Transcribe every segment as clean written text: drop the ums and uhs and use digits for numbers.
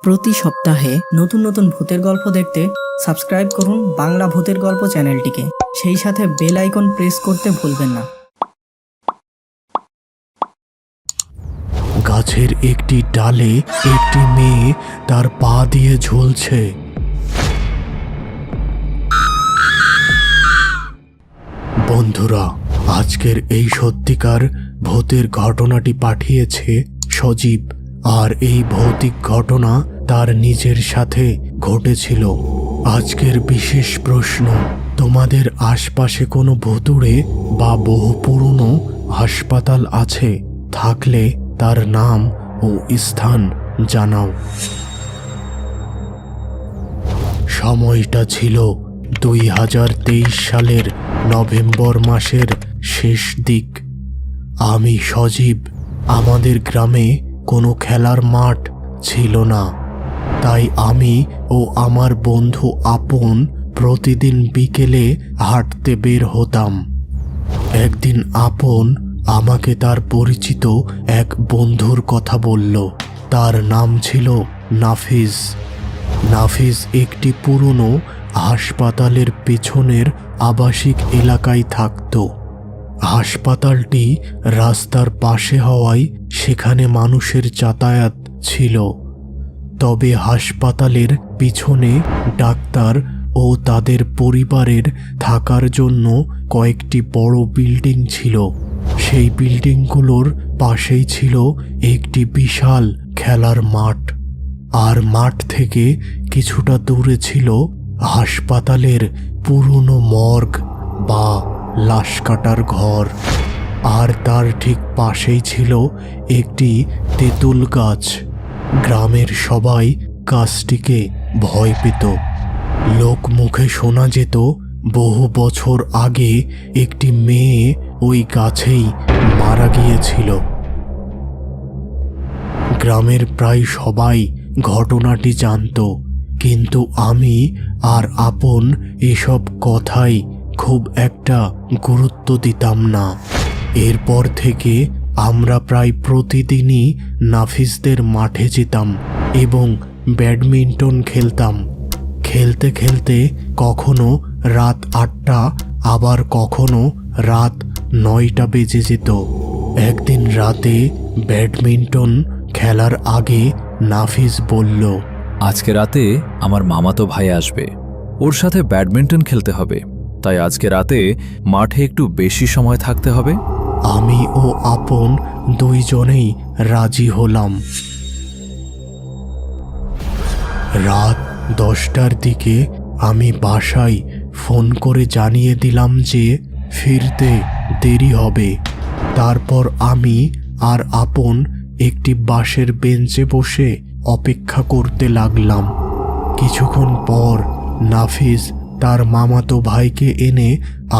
প্রতি সপ্তাহে নতুন নতুন ভূতের গল্প দেখতে সাবস্ক্রাইব করুন বাংলা ভূতের গল্প চ্যানেলটিকে। সেই সাথে বেল আইকন প্রেস করতে ভুলবেন না। গাছের একটি ডালে একটি মেয়ে তার পা দিয়ে ঝুলছে। বন্ধুরা, আজকের এই সত্যিকার ভূতের ঘটনাটি পাঠিয়েছে সজীব, আর এই ভৌতিক ঘটনা তার নিজের সাথে ঘটেছিল। আজকের বিশেষ প্রশ্ন, তোমাদের আশপাশে কোনো ভুতুড়ে বা বহু পুরনো হাসপাতাল আছে? থাকলে তার নাম ও স্থান জানাও। সময়টা ছিল 2023 সালের নভেম্বর মাসের শেষ দিক। আমি সজীব। আমাদের গ্রামে কোনো খেলার মাঠ ছিল না, তাই আমি ও আমার বন্ধু আপন প্রতিদিন বিকেলে হাঁটতে বের হতাম। একদিন আপন আমাকে তার পরিচিত এক বন্ধুর কথা বলল। তার নাম ছিল নাফিজ। নাফিজ একটি পুরনো হাসপাতালের পেছনের আবাসিক এলাকায় থাকত। হাসপাতালটি রাস্তার পাশে হওয়ায় সেখানে মানুষের যাতায়াত ছিল। তবে হাসপাতালের পিছনে ডাক্তার ও তাদের পরিবারের থাকার জন্য কয়েকটি বড় বিল্ডিং ছিল। সেই বিল্ডিংগুলোর পাশেই ছিল একটি বিশাল খেলার মাঠ, আর মাঠ থেকে কিছুটা দূরে ছিল হাসপাতালের পুরনো মর্গ বা লাশ কাটার ঘর। আর তার ঠিক পাশেই ছিল একটি তেঁতুল গাছ। গ্রামের সবাই গাছটিকে ভয় পেত। লোক মুখে শোনা যেত বহু বছর আগে একটি মেয়ে ওই গাছেই মারা গিয়েছিল। গ্রামের প্রায় সবাই ঘটনাটি জানত, কিন্তু আমি আর আপন এসব কথাই খুব একটা গুরুত্ব দিতাম না। এরপর থেকে আমরা প্রায় প্রতিদিনই নাফিসদের মাঠে যেতাম এবং ব্যাডমিন্টন খেলতাম। খেলতে খেলতে কখনো রাত 8টা, আবার কখনো রাত 9টা বেজে যেত। একদিন রাতে ব্যাডমিন্টন খেলার আগে নাফিস বলল, আজকে রাতে আমার মামাতো ভাই আসবে, ওর সাথে ব্যাডমিন্টন খেলতে হবে, তাই আজকে রাতে মাঠে একটু বেশি সময় থাকতে হবে। আমি ও আপন দুইজনেই রাজি হলাম। রাত 10টার দিকে আমি বাসায় ফোন করে জানিয়ে দিলাম যে ফিরতে দেরি হবে। তারপর আমি আর আপন একটি বাঁশের বেঞ্চে বসে অপেক্ষা করতে লাগলাম। কিছুক্ষণ পর নাফিস তার মামাতো ভাইকে এনে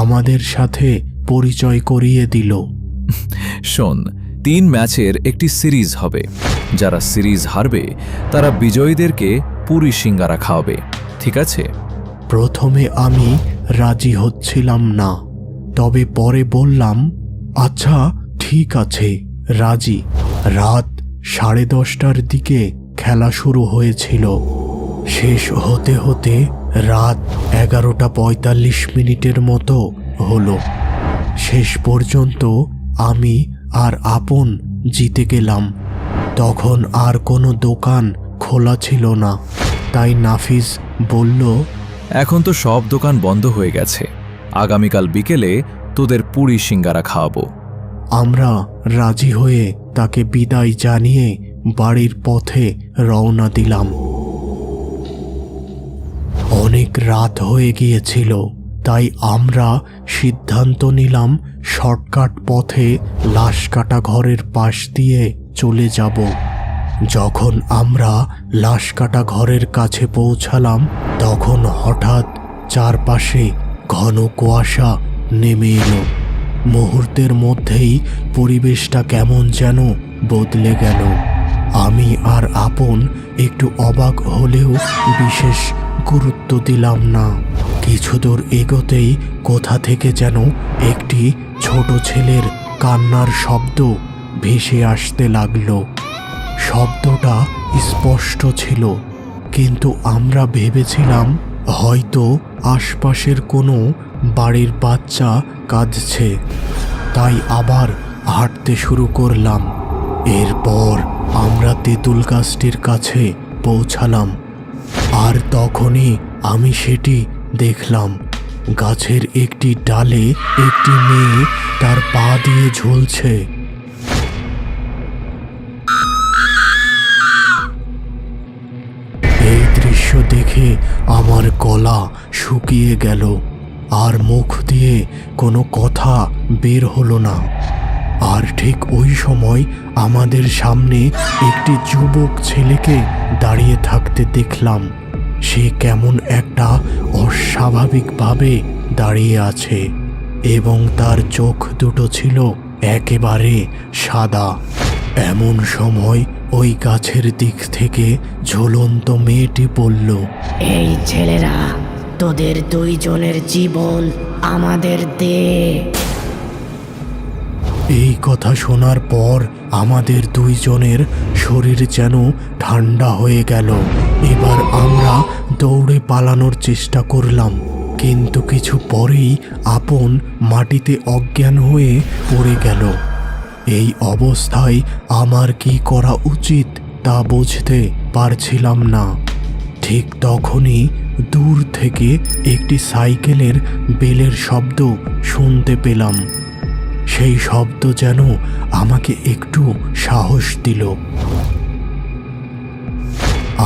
আমাদের সাথে পরিচয় করিয়ে দিল। শোন, 3 ম্যাচের একটি সিরিজ হবে। যারা সিরিজ হারবে তারা বিজয়ীদেরকে পুরি সিঙ্গারা খাওয়াবে, ঠিক আছে? প্রথমে আমি রাজি হচ্ছিলাম না, তবে পরে বললাম, আচ্ছা ঠিক আছে, রাজি। রাত 10:30টার দিকে খেলা শুরু হয়েছিল। শেষ হতে হতে রাত 11:45 মতো হলো। শেষ পর্যন্ত আমি আর আপন জিতে গেলাম। তখন আর কোনো দোকান খোলা ছিল না, তাই নাফিস বলল, এখন তো সব দোকান বন্ধ হয়ে গেছে, আগামীকাল বিকেলে তোদের পুরি সিঙ্গারা খাওয়াবো। আমরা রাজি হয়ে তাকে বিদায় জানিয়ে বাড়ির পথে রওনা দিলাম। অনেক রাত হয়ে গিয়েছিল, তাই আমরা সিদ্ধান্ত নিলাম শর্টকাট পথে লাশ কাটা ঘরের পাশ দিয়ে চলে যাব। যখন আমরা লাশ কাটা ঘরের কাছে পৌঁছালাম, তখন হঠাৎ চারপাশে ঘন কুয়াশা নেমে এলো। মুহূর্তের মধ্যেই পরিবেশটা কেমন যেন বদলে গেল। আমি আর আপন একটু অবাক হলেও বিশেষ গুরুত্ব দিলাম না। কিছু দূর এগোতেই কোথা থেকে যেন একটি ছোট ছেলের কান্নার শব্দ ভেসে আসতে লাগলো। শব্দটা স্পষ্ট ছিল, কিন্তু আমরা ভেবেছিলাম হয়তো আশপাশের কোনো বাড়ির বাচ্চা কাঁদছে। তাই আবার হাঁটতে শুরু করলাম। এরপর আমরা তেঁতুল গাছটির কাছে পৌঁছালাম, আর তখনই আমি সেটি দেখলাম। গাছের একটি ডালে একটি মেয়ে তার পা দিয়ে ঝুলছে। এই দৃশ্য দেখে আমার গলা শুকিয়ে গেল, আর মুখ দিয়ে কোনো কথা বের হলো না। আর ঠিক ওই সময় আমাদের সামনে একটি যুবক ছেলেকে দাঁড়িয়ে থাকতে দেখলাম। সে কেমন একটা অস্বাভাবিকভাবে দাঁড়িয়ে আছে, এবং তার চোখ দুটো ছিল একেবারে সাদা। এমন সময় ওই গাছের দিক থেকে ঝুলন্ত মেয়েটি বলল, এই ছেলেরা, তোদের দুইজনের জীবন আমাদের দে। এই কথা শোনার পর আমাদের দুইজনের শরীর যেন ঠান্ডা হয়ে গেল। এবার আমরা দৌড়ে পালানোর চেষ্টা করলাম, কিন্তু কিছু পরেই আপন মাটিতে অজ্ঞান হয়ে পড়ে গেল। এই অবস্থায় আমার কি করা উচিত তা বুঝতে পারছিলাম না। ঠিক তখনই দূর থেকে একটি সাইকেলের বেলের শব্দ শুনতে পেলাম। সেই শব্দ যেন আমাকে একটু সাহস দিল।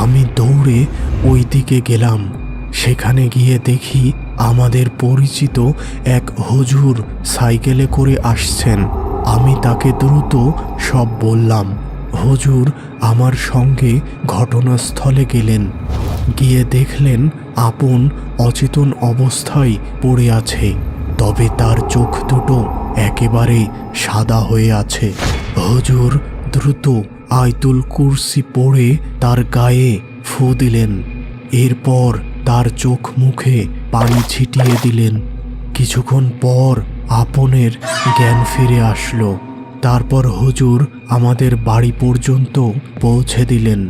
আমি দৌড়ে ওই দিকে গেলাম। সেখানে গিয়ে দেখি আমাদের পরিচিত এক হুজুর সাইকেলে করে আসছেন। আমি তাকে দ্রুত সব বললাম। হুজুর আমার সঙ্গে ঘটনাস্থলে গেলেন। গিয়ে দেখলেন আপন অচেতন অবস্থায় পড়ে আছে, তবে তার চোখ দুটো একেবারে সাদা হয়ে আছে। হুজুর দ্রুত আয়াতুল কুরসি পড়ে তার গায়ে ফু দিলেন। এরপর তার চোখ মুখে পানি ছিটিয়ে দিলেন। কিছুক্ষণ পর আপনের জ্ঞান ফিরে আসলো। তারপর হুজুর আমাদের বাড়ি পর্যন্ত পৌঁছে দিলেন।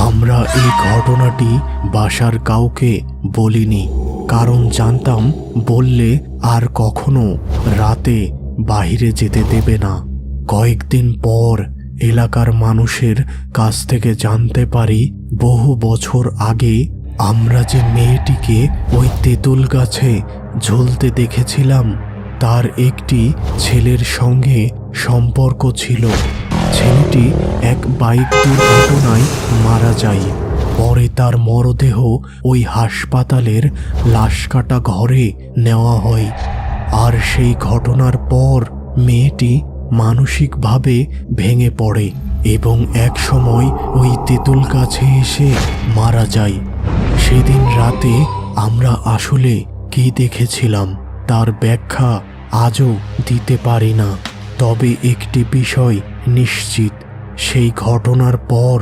আমরা এই ঘটনাটি বাসার কাউকে বলিনি, কারণ জানতাম বললে আর কখনো রাতে বাইরে যেতে দেবে না। কয়েকদিন পর এলাকার মানুষের কাছ থেকে জানতে পারি, বহু বছর আগে আমরা যে মেয়েটিকে ওই তেঁতুল গাছে ঝুলতে দেখেছিলাম, তার একটি ছেলের সঙ্গে সম্পর্ক ছিল। ছেলেটি এক বাইক দুর্ঘটনায় মারা যায়। পরে তার মরদেহ ওই হাসপাতালের লাশ কাটা ঘরে নেওয়া হয়। আর সেই ঘটনার পর মেয়েটি মানসিকভাবে ভেঙে পড়ে এবং এক সময় ওই তেঁতুল গাছে এসে মারা যায়। সেদিন রাতে আমরা আসলে কি দেখেছিলাম তার ব্যাখ্যা আজও দিতে পারি না। তবে একটি বিষয় নিশ্চিত, সেই ঘটনার পর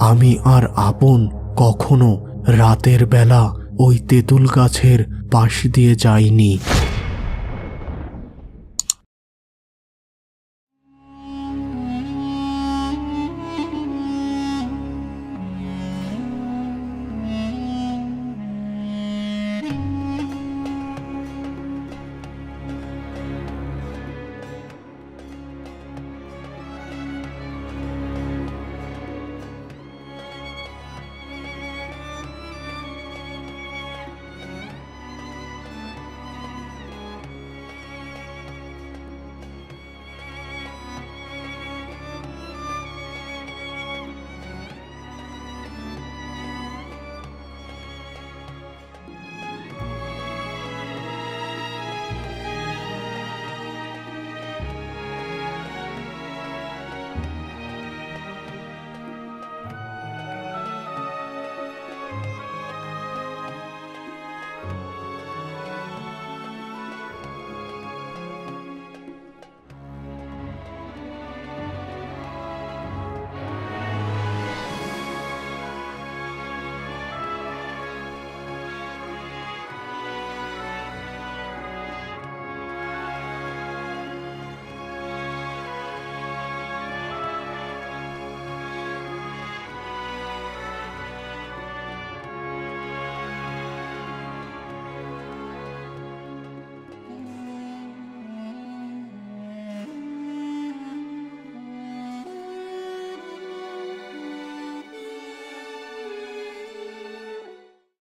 আমি আর আপন কখনো রাতের বেলা ওই তেঁতুল গাছের পাশ দিয়ে যাইনি।